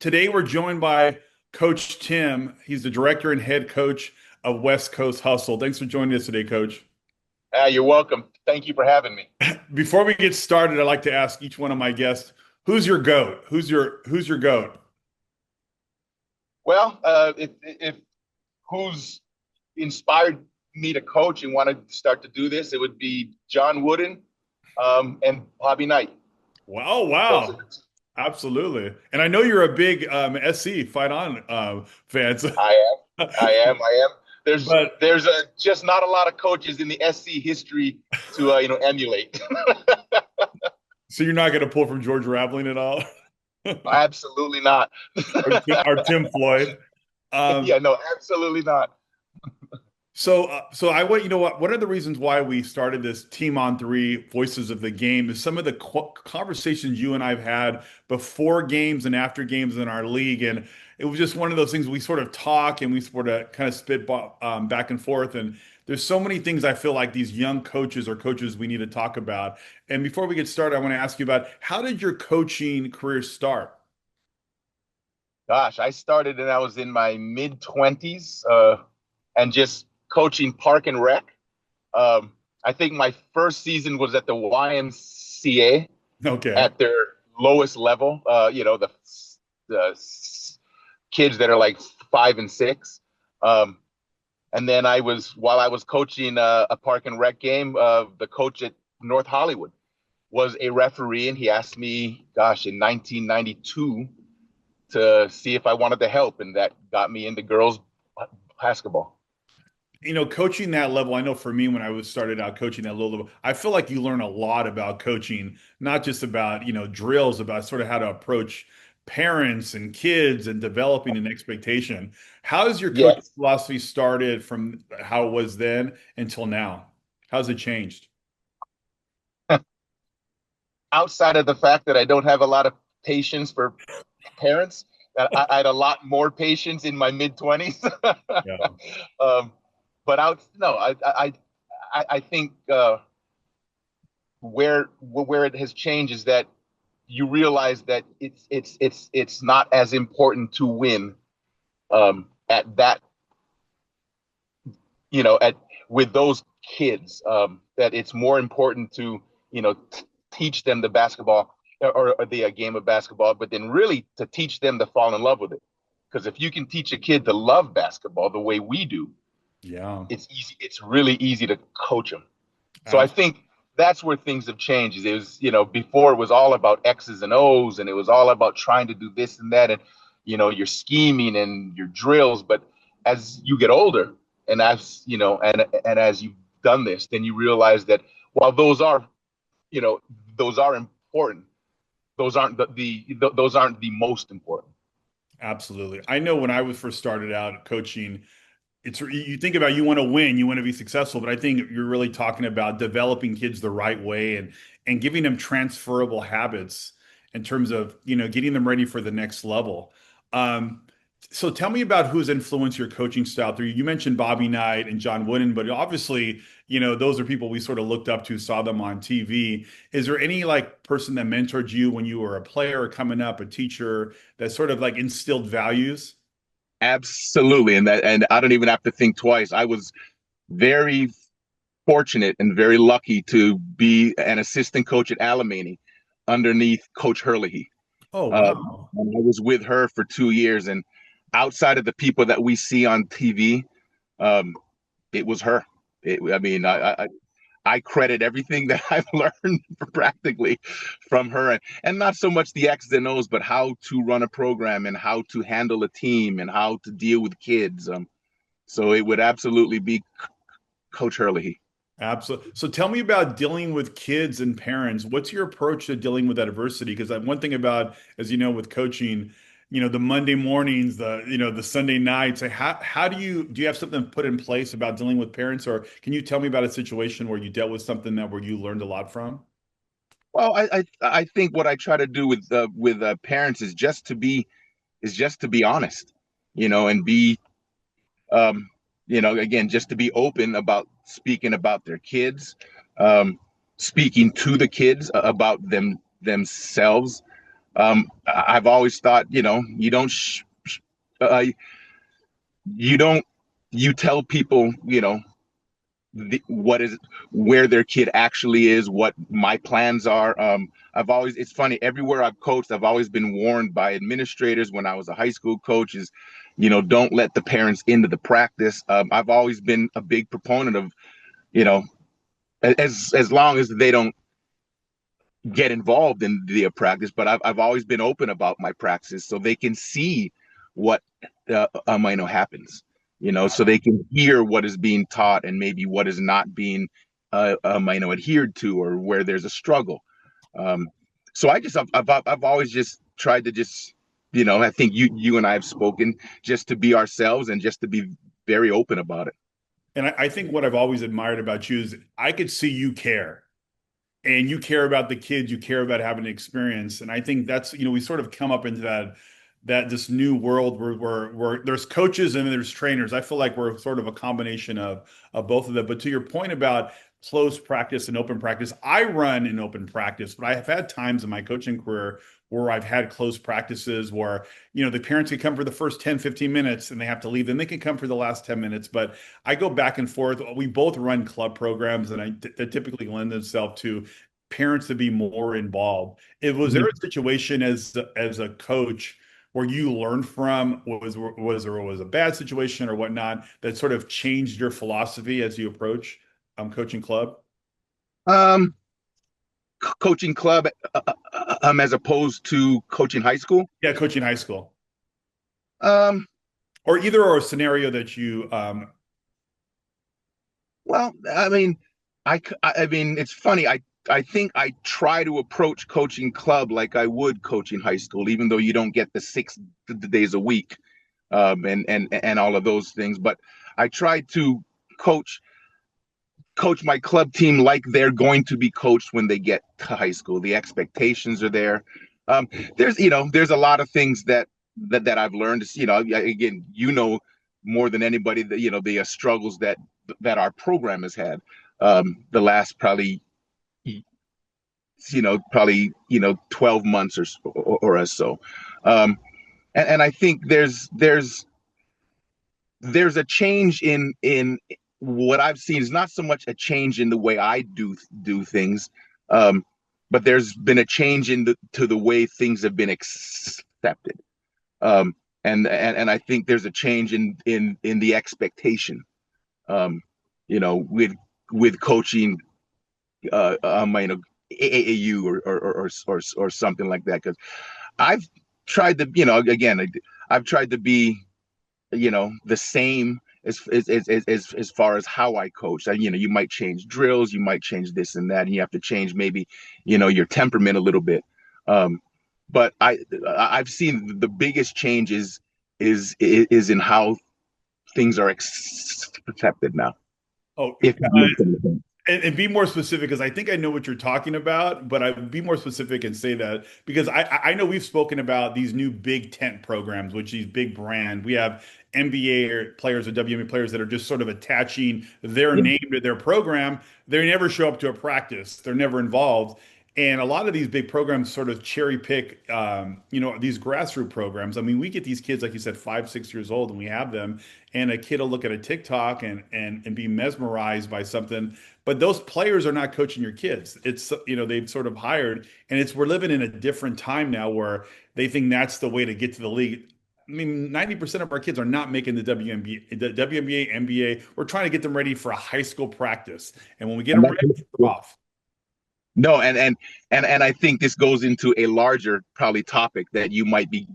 Today we're joined by Coach Tim. He's the director and head coach of West Coast Hustle. Thanks for joining us today, Coach. You're welcome. Thank you for having me. Before we get started, I'd like to ask each one of my guests, who's your GOAT? Who's your GOAT? Well, if who's inspired me to coach and want to start to do this, it would be John Wooden and Bobby Knight. Wow, Those are the wow. two. Absolutely. And I know you're a big SC Fight On fan. I am. I am. There's But there's just not a lot of coaches in the SC history to emulate. so you're not going to pull from George Raveling at all? Absolutely not. Or Tim Floyd? Um, Yeah, no, absolutely not. So I want you know what? One of the reasons why we started this Team on Three Voices of the Game is some of the conversations you and I've had before games and after games in our league, and it was just one of those things we sort of talk and we sort of kind of spit back and forth. And there's so many things I feel like these young coaches or coaches we need to talk about. And before we get started, I want to ask you about how did your coaching career start? Gosh, I started and I was in my mid 20s and just coaching park and rec. I think my first season was at the YMCA Okay. at their lowest level. The kids that are like 5 and 6. Um, and then while I was coaching a park and rec game, the coach at North Hollywood was a referee, and he asked me, gosh, in 1992 to see if I wanted to help, and that got me into girls basketball. Coaching that level, I know for me when I was started out coaching that low level, I feel like you learn a lot about coaching, not just about, drills, about sort of how to approach parents and kids and developing an expectation. How has your coaching Yes. philosophy started from how it was then until now? How's it changed? Outside of the fact that I don't have a lot of patience for parents, that I had a lot more patience in my mid 20s. Yeah, But out, no, I think where it has changed is that you realize that it's not as important to win at that at with those kids, that it's more important to teach them the basketball, or the game of basketball, but then really to teach them to fall in love with it. Because if you can teach a kid to love basketball the way we do, yeah, it's easy. It's really easy to coach them. So I absolutely. think that's where things have changed. It was, before it was all about X's and O's, and it was all about trying to do this and that, and your scheming and your drills. But as you get older, and as and as you've done this, then you realize that while you know, those are important, those aren't the most important. Absolutely. I know when I was first started out coaching, you think about you want to win, you want to be successful, but I think you're really talking about developing kids the right way and giving them transferable habits in terms of, getting them ready for the next level. Um, so tell me about who's influenced your coaching style through. You mentioned Bobby Knight and John Wooden, but obviously, those are people we sort of looked up to, saw them on TV. Is there any like person that mentored you when you were a player coming up, a teacher that sort of like instilled values? Absolutely, and I don't even have to think twice. I was very fortunate and very lucky to be an assistant coach at Alamany underneath Coach Hurley. Oh, wow. And I was with her for 2 years, and outside of the people that we see on TV, um, it was her. I mean, I credit everything that I've learned practically from her, and not so much the X's and O's, but how to run a program and how to handle a team and how to deal with kids. So it would absolutely be Coach Hurley. Absolutely. So tell me about dealing with kids and parents. What's your approach to dealing with that adversity? Because one thing about, as you know, with coaching, the Monday mornings, the Sunday nights, how do you have something put in place about dealing with parents, or can you tell me about a situation where you dealt with something that where you learned a lot from? Well, I think what I try to do with parents is just to be honest, and be again, just to be open about speaking about their kids, um, speaking to the kids about themselves, I've always thought, uh, you don't, you tell people, what is where their kid actually is, what my plans are. I've always, it's funny, everywhere I've coached, I've always been warned by administrators when I was a high school coach is, don't let the parents into the practice. I've always been a big proponent of, you know, as long as they don't get involved in the practice, but I've always been open about my practices so they can see what happens, so they can hear what is being taught and maybe what is not being adhered to, or where there's a struggle. Um, so I've always just tried to just, I think you and I have spoken, just to be ourselves and just to be very open about it. And I think what I've always admired about you is I could see you care and you care about the kids, you care about having an experience. And I think that's, we sort of come up into that this new world where there's coaches and there's trainers. I feel like we're sort of a combination of both of them. But to your point about closed practice and open practice, I run in open practice, but I have had times in my coaching career where I've had closed practices where, the parents can come for the first 10, 15 minutes and they have to leave. Then they can come for the last 10 minutes. But I go back and forth. We both run club programs and they typically lend themselves to parents to be more involved. Was there Mhm. a situation as a coach where you learned from, was a bad situation or whatnot that sort of changed your philosophy as you approach coaching club? Um, Coaching club, as opposed to coaching high school. Yeah, coaching high school. Um, Or either or a scenario that you well, I mean, I mean, it's funny. I think I try to approach coaching club like I would coaching high school, even though you don't get the 6 days a week, and all of those things. But I try to coach coach my club team like they're going to be coached when they get to high school. The expectations are there. Um, there's a lot of things that I've learned. Again, more than anybody, that the struggles that our program has had, the last probably 12 months or so. And I think there's a change in what I've seen. Is not so much a change in the way I do things, um, but there's been a change to the way things have been accepted. Um, and I think there's a change in the expectation. Um, with coaching, AAU or something like that. Because I've tried to, again, I've tried to be, the same as far as how I coach. You might change drills, you might change this and that, and you have to change maybe, your temperament a little bit. Um, but I've seen the biggest changes is in how things are accepted now. oh If that makes any sense. and be more specific because I think I know what you're talking about, but I would be more specific and say that because I know we've spoken about these new big tent programs, which these big brand. We have NBA players or WNBA players that are just sort of attaching their Yeah. name to their program. They never show up to a practice. They're never involved. And a lot of these big programs sort of cherry pick, these grassroots programs. I mean, we get these kids, like you said, 5, 6 years old, and we have them, and a kid will look at a TikTok and be mesmerized by something, but those players are not coaching your kids. It's, they've sort of hired, and we're living in a different time now where they think that's the way to get to the league. I mean, 90% of our kids are not making the WNBA, NBA. We're trying to get them ready for a high school practice. And when we get And them that's ready, they're off. No, and I think this goes into a larger probably topic that you might be,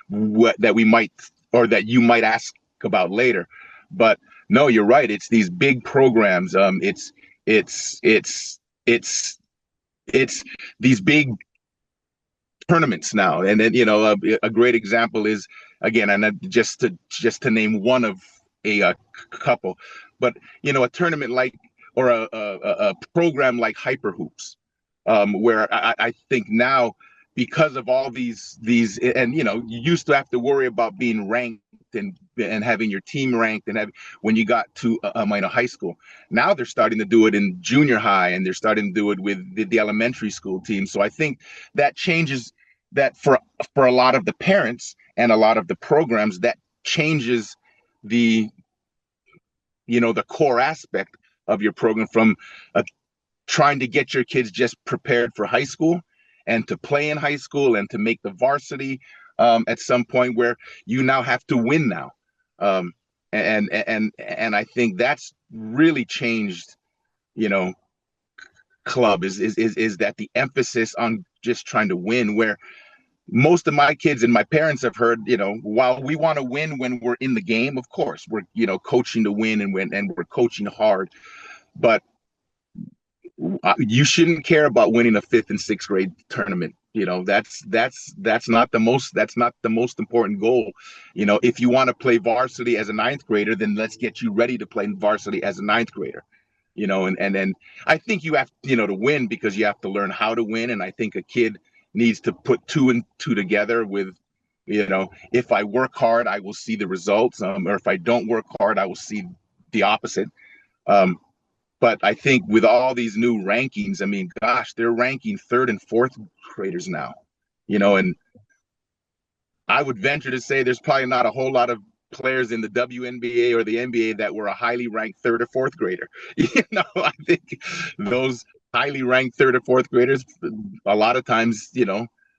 what that we might or that you might ask about later. But no, you're right. It's these big programs. It's it's it's it's these big tournaments now. And then a great example is, again, and just to name one of a couple, but a tournament like, or a program like Hyper Hoops, where I think now, because of all these, and you used to have to worry about being ranked and having your team ranked, and when you got to high school. Now they're starting to do it in junior high, and they're starting to do it with the elementary school team. So I think that changes that for a lot of the parents and a lot of the programs, that changes the the core aspect of your program from uh, trying to get your kids just prepared for high school and to play in high school and to make the varsity at some point where you now have to win now. Um, and I think that's really changed, you know, club is that the emphasis on just trying to win, where most of my kids and my parents have heard, while we want to win when we're in the game, of course, we're, coaching to win and we're coaching hard, but you shouldn't care about winning a fifth and sixth grade tournament. That's not the most important goal. If you want to play varsity as a ninth grader, then let's get you ready to play varsity as a ninth grader. And I think you have, to win, because you have to learn how to win. And I think a kid needs to put two and two together with, if I work hard, I will see the results. Or if I don't work hard, I will see the opposite. But I think with all these new rankings, I mean, gosh, they're ranking third and fourth graders now, and I would venture to say there's probably not a whole lot of players in the WNBA or the NBA that were a highly ranked third or fourth grader. I think those highly ranked third or fourth graders, a lot of times,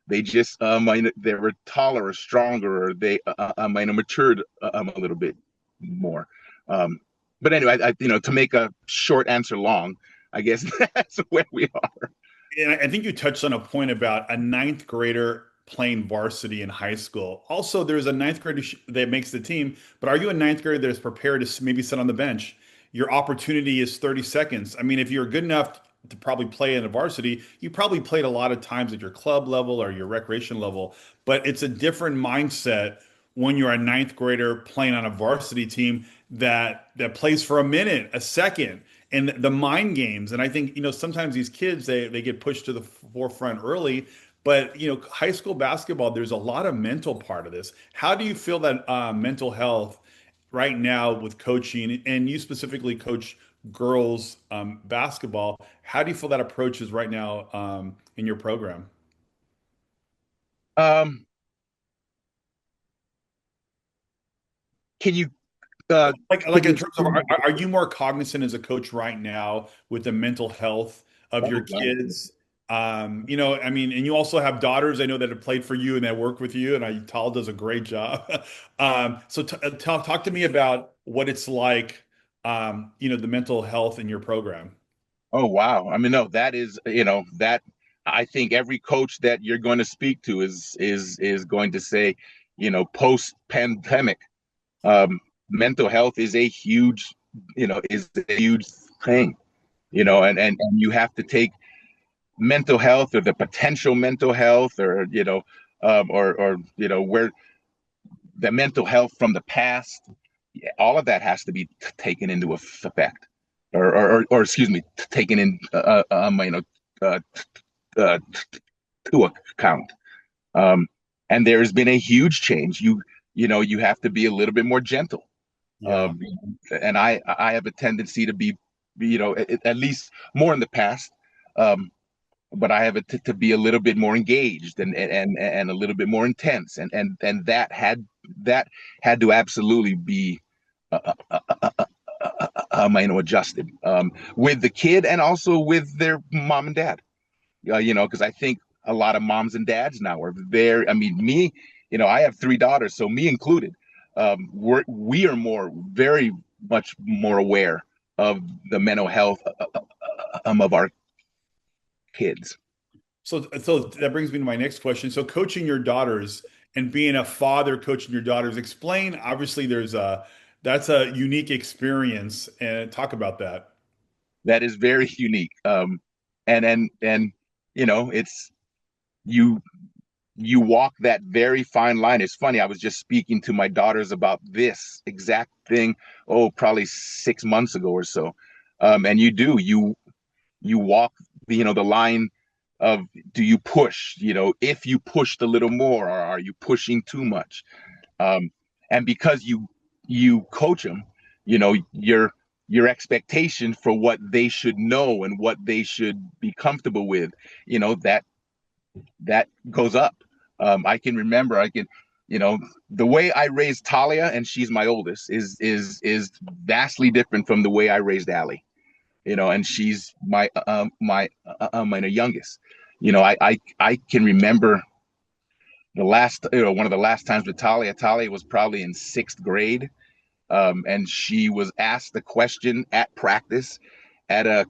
they just they were taller or stronger, or they might have matured a little bit more. But anyway, to make a short answer long, I guess that's where we are. And I think you touched on a point about a ninth grader playing varsity in high school. Also, there's a ninth grader that makes the team, but are you a ninth grader that is prepared to maybe sit on the bench? Your opportunity is 30 seconds. I mean, if you're good enough to probably play in a varsity, you probably played a lot of times at your club level or your recreation level, but it's a different mindset when you're a ninth grader playing on a varsity team that plays for a minute, a second, and the mind games. And I think, sometimes these kids, they get pushed to the forefront early, but high school basketball, there's a lot of mental part of this. How do you feel that mental health right now with coaching, and you specifically coach girls basketball? How do you feel that approach is right now in your program? Um, can you Like can in you? terms of, are you more cognizant as a coach right now with the mental health of your Oh, wow. kids? I mean, and you also have daughters I know that have played for you and that work with you, and Tal does a great job. So talk to me about what it's like, the mental health in your program. Oh, wow. I mean, no, that is, that I think every coach that you're going to speak to is going to say, post pandemic, mental health is a huge, is a huge thing, and you have to take mental health, or the potential mental health, or, or, where the mental health from the past, all of that has to be taken into effect, or excuse me, taken in, uh, uh, to account. Um, and there has been a huge change. You have to be a little bit more gentle. Yeah. Um, and I have a tendency to be, at least more in the past. Um, but I have it to be a little bit more engaged and a little bit more intense, and that had to absolutely be adjusted, with the kid and also with their mom and dad. Because I think a lot of moms and dads now are very. I mean, me, I have three daughters, so me included. We are very much more aware of the mental health of our kids. So that brings me to my next question. So coaching your daughters and being a father coaching your daughters, explain, obviously that's a unique experience, and talk about that. That is very unique. And it's you you walk that very fine line. It's funny. I was just speaking to my daughters about this exact thing. Oh, probably 6 months ago or so. And you walk the line of, do you push? If you pushed a little more, or are you pushing too much? Um, and because you coach them, your expectation for what they should know and what they should be comfortable with, that goes up. I can remember, you know, the way I raised Talia, and she's my oldest, is vastly different from the way I raised Allie. And she's my youngest. I can remember the last, one of the last times with Talia. Talia was probably in sixth grade, and she was asked a question at practice, at a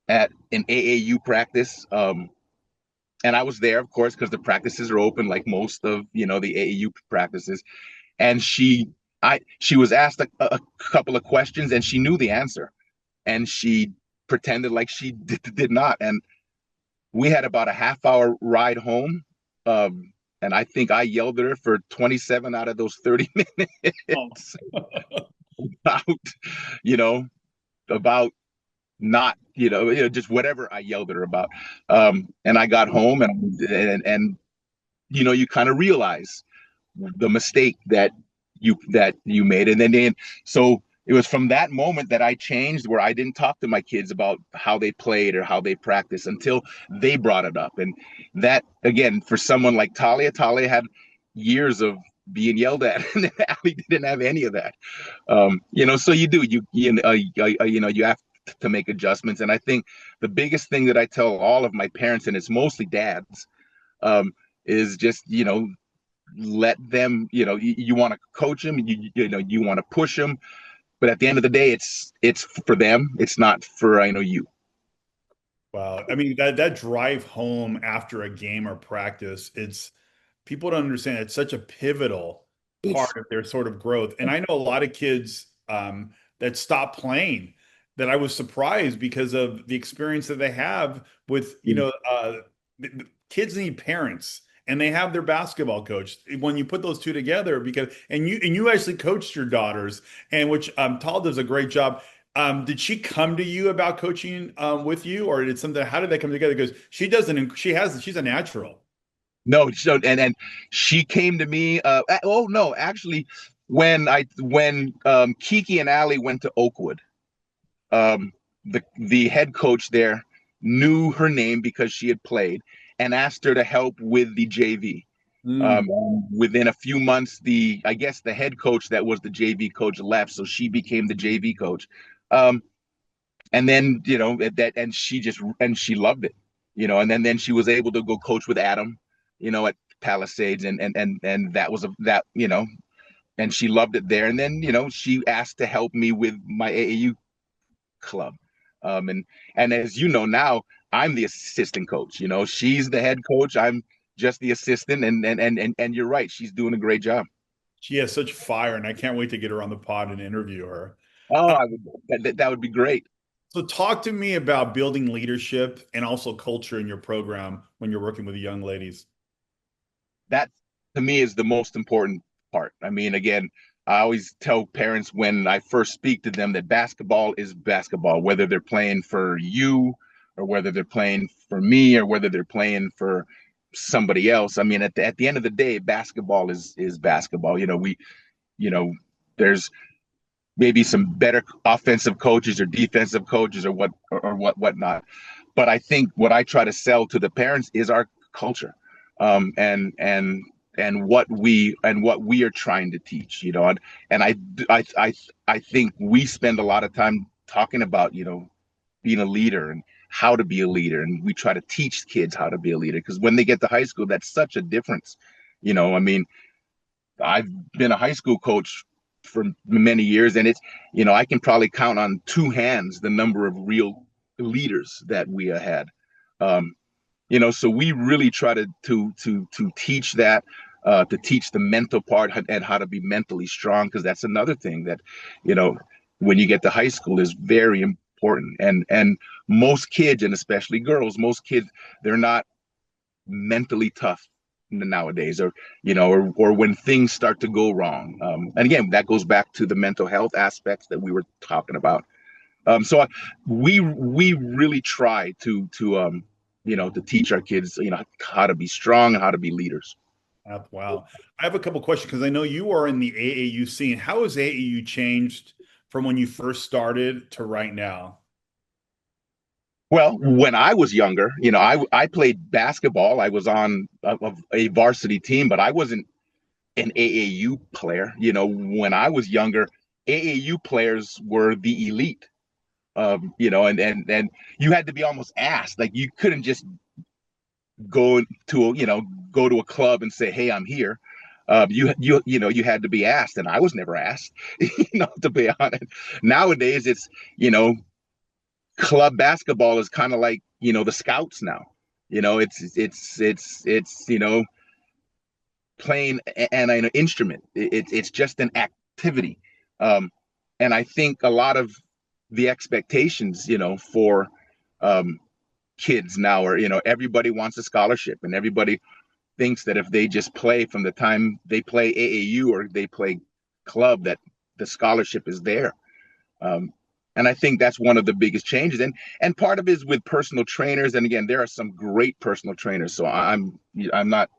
at an AAU practice. And I was there, of course, because the practices are open like most of the AAU practices. And she was asked a couple of questions, and she knew the answer, and she pretended like she did not. And we had about a half-hour ride home, and I think I yelled at her for 27 out of those 30 Oh. minutes about you know about not just whatever I yelled at her about. And I got home, and you kind of realize the mistake that you made. And then so it was from that moment that I changed, where I didn't talk to my kids about how they played or how they practiced until they brought it up. And that, again, for someone like Talia had years of being yelled at, and Ali didn't have any of that. So you have to make adjustments. And I think the biggest thing that I tell all of my parents, and it's mostly dads, is just let them. You want to coach them, you want to push them, but at the end of the day, it's for them. It's not for you. Wow. I mean, that drive home after a game or practice, it's people don't understand it's such a pivotal part It's of their sort of growth. And I know a lot of kids that stop playing that I was surprised because of the experience that they have with, kids need parents and they have their basketball coach. When you put those two together, because and you actually coached your daughters, and which Tal does a great job. Did she come to you about coaching with you, or did something? How did they come together? Because she doesn't. She's a natural. No, so and she came to me. Oh no, actually, when Kiki and Ali went to Oakwood, the head coach there knew her name because she had played, and asked her to help with the JV. Mm. Um, Within a few months, I guess the head coach that was the JV coach left, so she became the JV coach. Um, and then and she loved it, and then she was able to go coach with Adam, at Palisades, and that was and she loved it there. And then she asked to help me with my AAU club. And as you know now, I'm the assistant coach. She's the head coach. I'm just the assistant. And you're right. She's doing a great job. She has such fire, and I can't wait to get her on the pod and interview her. Oh, Uh, that would be great. so, talk to me about building leadership and also culture in your program when you're working with the young ladies. That, to me, is the most important part. I mean, again, I always tell parents when I first speak to them that basketball is basketball, whether they're playing for you, or whether they're playing for me, or whether they're playing for somebody else. I mean, at the end of the day, basketball is basketball. You know, there's maybe some better offensive coaches or defensive coaches, or whatnot. But I think what I try to sell to the parents is our culture, and what we are trying to teach. And I think we spend a lot of time talking about being a leader and how to be a leader, and we try to teach kids how to be a leader, because when they get to high school, that's such a difference. I mean, I've been a high school coach for many years, and I can probably count on two hands the number of real leaders that we have had. Um, so we really try to teach that, to teach the mental part and how to be mentally strong, because that's another thing that you know when you get to high school is very important. And most kids, and especially girls, most kids, they're not mentally tough nowadays, or when things start to go wrong. And again, that goes back to the mental health aspects that we were talking about. So we really try to teach our kids how to be strong and how to be leaders. Wow. I have a couple questions because I know you are in the AAU scene. How has AAU changed from when you first started to right now? Well, when I was younger, I played basketball. I was on a varsity team, but I wasn't an AAU player. When I was younger, AAU players were the elite. And you had to be almost asked. Like you couldn't just go to go to a club and say, "Hey, I'm here." You had to be asked, and I was never asked. To be honest, nowadays it's you know club basketball is kind of like the scouts now. It's playing an instrument. It's just an activity, and I think a lot of the expectations for um, kids now are everybody wants a scholarship, and everybody thinks that if they just play from the time they play AAU or they play club, that the scholarship is there. Um, and I think that's one of the biggest changes. And part of it is with personal trainers. And again, there are some great personal trainers. So I'm not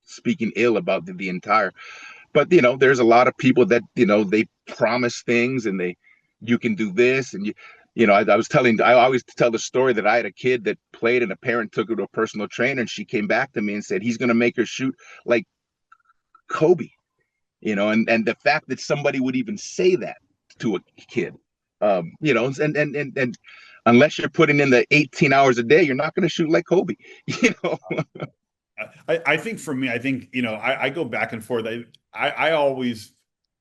speaking ill about the entire, but there's a lot of people that they promise things, and you can do this, and I always tell the story that I had a kid that played, and a parent took her to a personal trainer, and she came back to me and said he's going to make her shoot like Kobe. And the fact that somebody would even say that to a kid, and unless you're putting in the 18 hours a day, you're not going to shoot like Kobe. you know I think for me, I think, I go back and forth. I always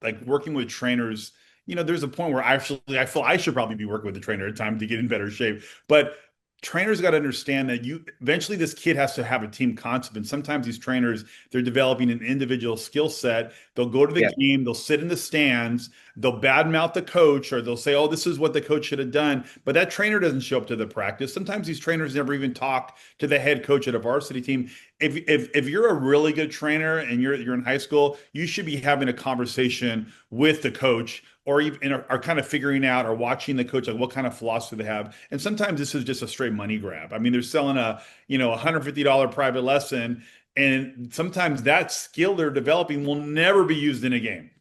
like working with trainers. There's a point where I feel I should probably be working with the trainer at time to get in better shape. But trainers got to understand that you eventually this kid has to have a team concept. And sometimes these trainers, they're developing an individual skill set. They'll go to the yeah game, they'll sit in the stands, they'll badmouth the coach, or they'll say, "Oh, this is what the coach should have done." But that trainer doesn't show up to the practice. Sometimes these trainers never even talk to the head coach at a varsity team. If you're a really good trainer and you're in high school, you should be having a conversation with the coach, or even are kind of figuring out or watching the coach, like what kind of philosophy they have. And sometimes this is just a straight money grab. I mean, they're selling a $150 private lesson, and sometimes that skill they're developing will never be used in a game.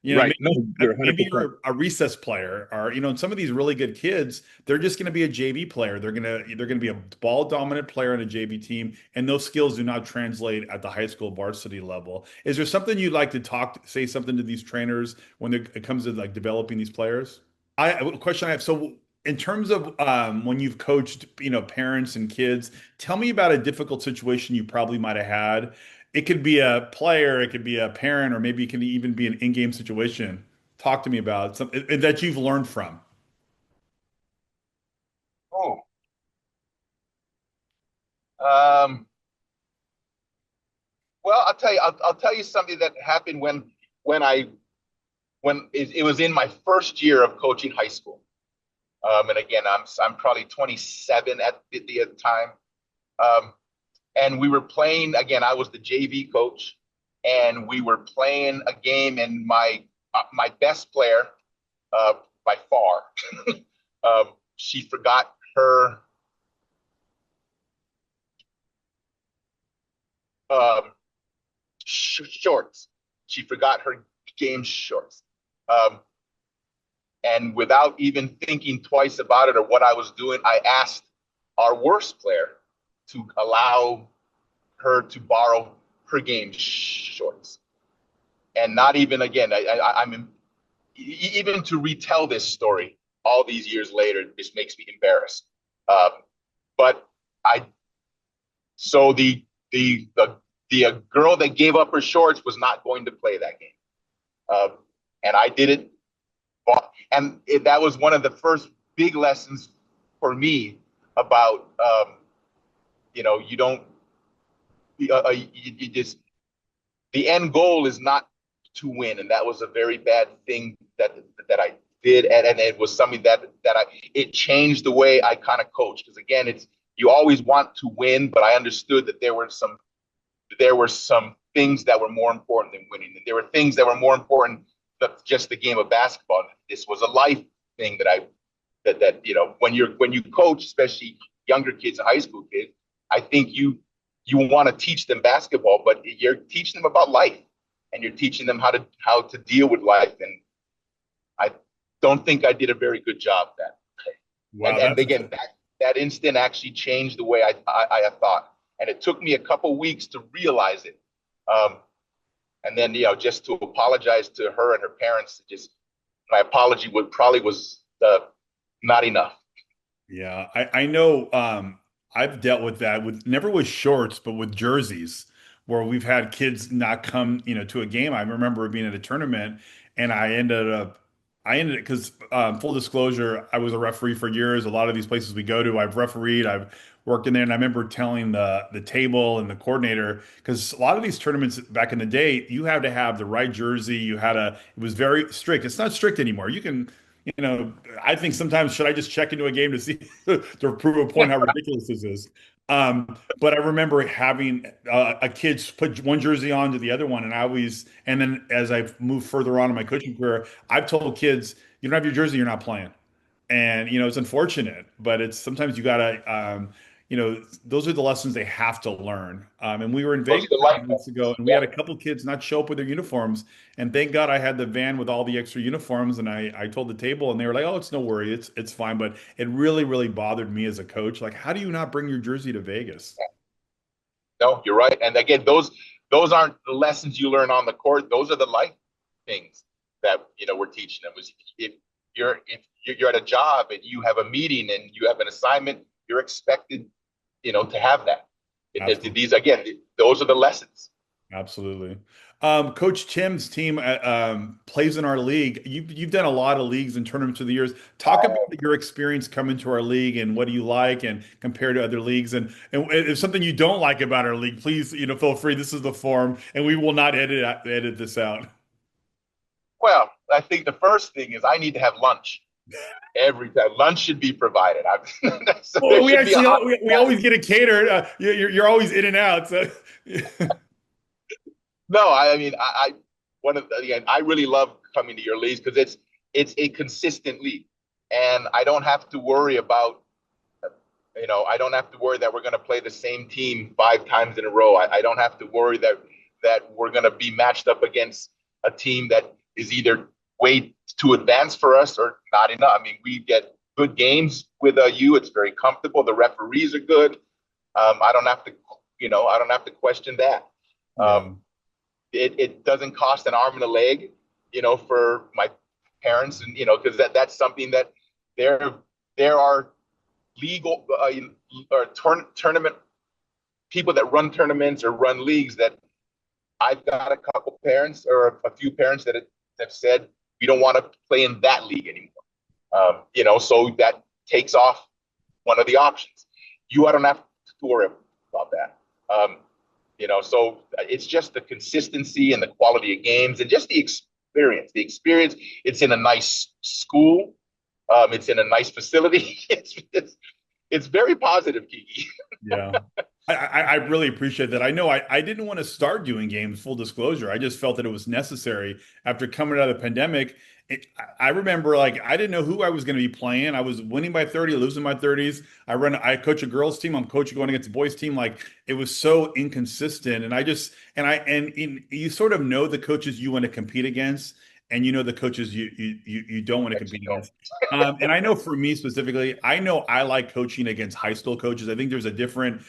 right. No, Maybe you're maybe 100%. you're a recess player, or some of these really good kids, they're just going to be a JV player. They're going to be a ball dominant player on a JV team, and those skills do not translate at the high school varsity level. Is there something you'd like to say something to these trainers when it comes to like developing these players? A question I have. So in terms of when you've coached, parents and kids, tell me about a difficult situation you probably might have had. It could be a player, it could be a parent, or maybe it can even be an in-game situation. Talk to me about something that you've learned from. Oh, um, well, I'll tell you something that happened when I when it was in my first year of coaching high school. And again, I'm probably 27 at the time. Um, and we were playing again. I was the JV coach, and we were playing a game, and my best player, uh, by far, she forgot her um, shorts. She forgot her game shorts. Um, and without even thinking twice about it or what I was doing, I asked our worst player to allow her to borrow her game shorts. And not even again, I'm even to retell this story all these years later, this makes me embarrassed. Um, but I, so the girl that gave up her shorts was not going to play that game, and I did it, that was one of the first big lessons for me about you don't you just the end goal is not to win, and that was a very bad thing that I did, and it was something that it changed the way I kind of coach, because again, it's you always want to win, but I understood that there were some things that were more important than winning, and there were things that were more important than just the game of basketball. This was a life thing that when you coach, especially younger kids and high school kids, I think you want to teach them basketball, but you're teaching them about life, and you're teaching them how to deal with life. And I don't think I did a very good job at that. And Wow, and that's again, that instant actually changed the way I thought. And it took me a couple weeks to realize it. Um, and then, just to apologize to her and her parents, just my apology would probably was not enough. Yeah, I know. I've dealt with that with never with shorts, but with jerseys, where we've had kids not come, to a game. I remember being at a tournament, and I ended it because full disclosure, I was a referee for years. A lot of these places we go to, I've refereed, I've worked in there, and I remember telling the table and the coordinator because a lot of these tournaments back in the day, you had to have the right jersey. It was very strict. It's not strict anymore. You can you know, I think sometimes should I just check into a game to see to prove a point how ridiculous this is. But I remember having a kid put one jersey on to the other one, and and then as I've moved further on in my coaching career, I've told kids, you don't have your jersey, you're not playing. And it's unfortunate, but it's sometimes you gotta those are the lessons they have to learn. And we were in Those are Vegas the a life couple weeks lessons. ago, and we Yeah. had a couple kids not show up with their uniforms. And thank God I had the van with all the extra uniforms, and I told the table, and they were like, "Oh, it's no worry, it's fine." But it really, really bothered me as a coach. Like, how do you not bring your jersey to Vegas? No, you're right. And again, those aren't the lessons you learn on the court. Those are the life things that we're teaching them. Was if you're at a job and you have a meeting and you have an assignment, you're expected, to have that. Absolutely. These again, those are the lessons. Absolutely. Coach Tim's team plays in our league. You've done a lot of leagues and tournaments through the years. Talk about your experience coming to our league and what do you like and compared to other leagues. And if something you don't like about our league, please feel free. This is the forum, and we will not edit this out. Well, I think the first thing is I need to have lunch every time. Lunch should be provided. So there Well, we should be a actually hot we Saturday. always get it catered. You're always in and out. So No, I mean, one of again, I really love coming to your leagues because it's a consistent league, and I don't have to worry about I don't have to worry that we're going to play the same team 5 times in a row. I don't have to worry that we're going to be matched up against a team that is either way too advanced for us or not enough. I mean, we get good games with you. It's very comfortable. The referees are good. I don't have to, I don't have to question that. yeah, It doesn't cost an arm and a leg, for my parents, and because that's something that there are legal or tournament people that run tournaments or run leagues that I've got a couple parents or a few parents that have said we don't want to play in that league anymore. So that takes off one of the options. I don't have to worry about that. So it's just the consistency and the quality of games and just the experience. The experience. It's in a nice school. It's in a nice facility. It's very positive, Kiki. yeah. I really appreciate that. I know I didn't want to start doing games, full disclosure. I just felt that it was necessary after coming out of the pandemic. I remember like I didn't know who I was going to be playing. I was winning by 30, losing by 30s. I coach a girls team. I'm coaching going against a boys team. Like it was so inconsistent. And I just and you sort of know the coaches you want to compete against, and you know the coaches you don't want to That you compete know. against. And I know for me specifically, I know I like coaching against high school coaches. I think there's a different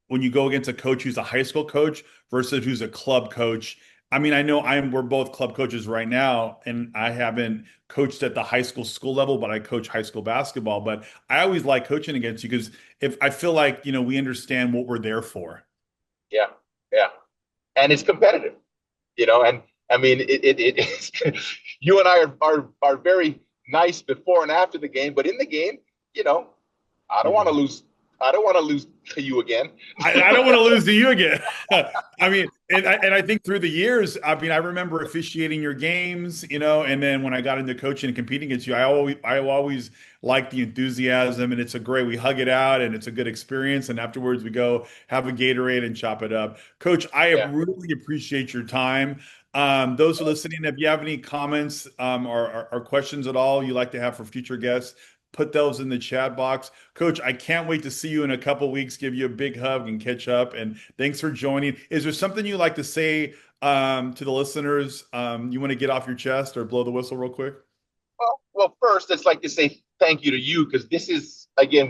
when you go against a coach who's a high school coach versus who's a club coach. I mean, I know we're both club coaches right now, and I haven't coached at the high school level, but I coach high school basketball. But I always like coaching against you because if I feel like, we understand what we're there for. Yeah, yeah, and it's competitive, and I mean you and I are very nice before and after the game, but in the game, you know, I don't want to Yeah. lose. I don't want to lose to you again. I don't want to lose to you again. I mean, and I think through the years, I mean, I remember officiating your games, and then when I got into coaching and competing against you, I always liked the enthusiasm, and it's a great. We hug it out, and it's a good experience. And afterwards, we go have a Gatorade and chop it up. Coach, I Yeah. really appreciate your time. Those who are listening, if you have any comments or questions at all you like to have for future guests, put those in the chat box. Coach, I can't wait to see you in a couple weeks, give you a big hug and catch up. And thanks for joining. Is there something you like to say to the listeners? You want to get off your chest or blow the whistle real quick? Well, first, it's like to say thank you to you because this is again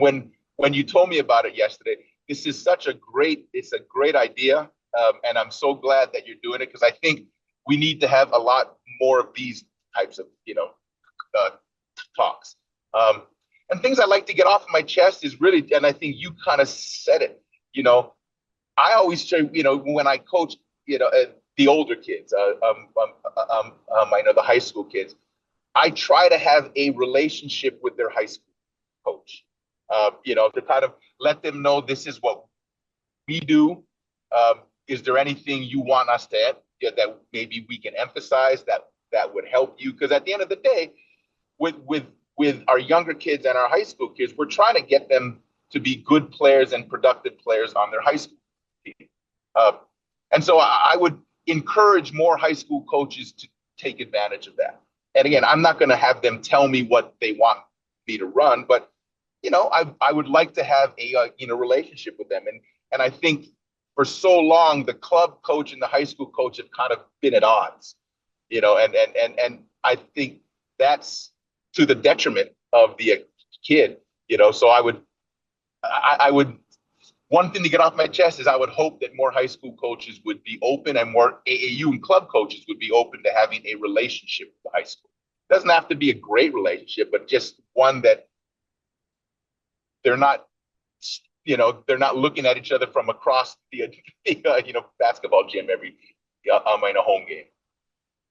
when you told me about it yesterday, it's a great idea. And I'm so glad that you're doing it because I think we need to have a lot more of these types of, uh, talks. Um, and things I like to get off of my chest is really, and I think you kind of said it, you know, I always say, when I coach, the older kids, I know the high school kids, I try to have a relationship with their high school coach, to kind of let them know this is what we do. Is there anything you want us to add, that maybe we can emphasize that would help you? Because at the end of the day, with our younger kids and our high school kids, we're trying to get them to be good players and productive players on their high school team. Uh, and so I would encourage more high school coaches to take advantage of that. And again, I'm not going to have them tell me what they want me to run, but I would like to have a relationship with them. And I think for so long the club coach and the high school coach have kind of been at odds, and I think that's to the detriment of the kid. So I would one thing to get off my chest is I would hope that more high school coaches would be open and more AAU and club coaches would be open to having a relationship with the high school. It doesn't have to be a great relationship, but just one that they're not, they're not looking at each other from across the basketball gym every in a home game.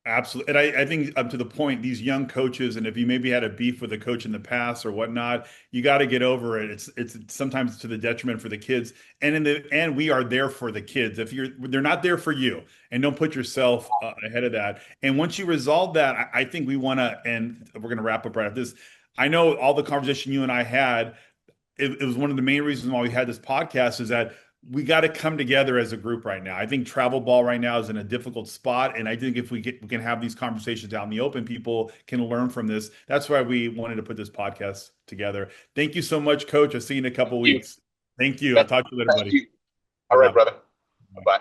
Absolutely. And I think up to the point, these young coaches, and if you maybe had a beef with a coach in the past or whatnot, you got to get over it. It's sometimes to the detriment for the kids. And in the end, we are there for the kids. They're not there for you, and don't put yourself ahead of that. And once you resolve that, I think we want to, and we're going to wrap up right after this. I know all the conversation you and I had, it was one of the main reasons why we had this podcast is that we got to come together as a group right now. I think travel ball right now is in a difficult spot, and I think if we can have these conversations out in the open, people can learn from this. That's why we wanted to put this podcast together. Thank you so much, Coach. I'll see you in a couple Thank of you. weeks. Thank you. I'll Thank talk to you later, buddy. you. All right, Bye-bye. brother. Bye.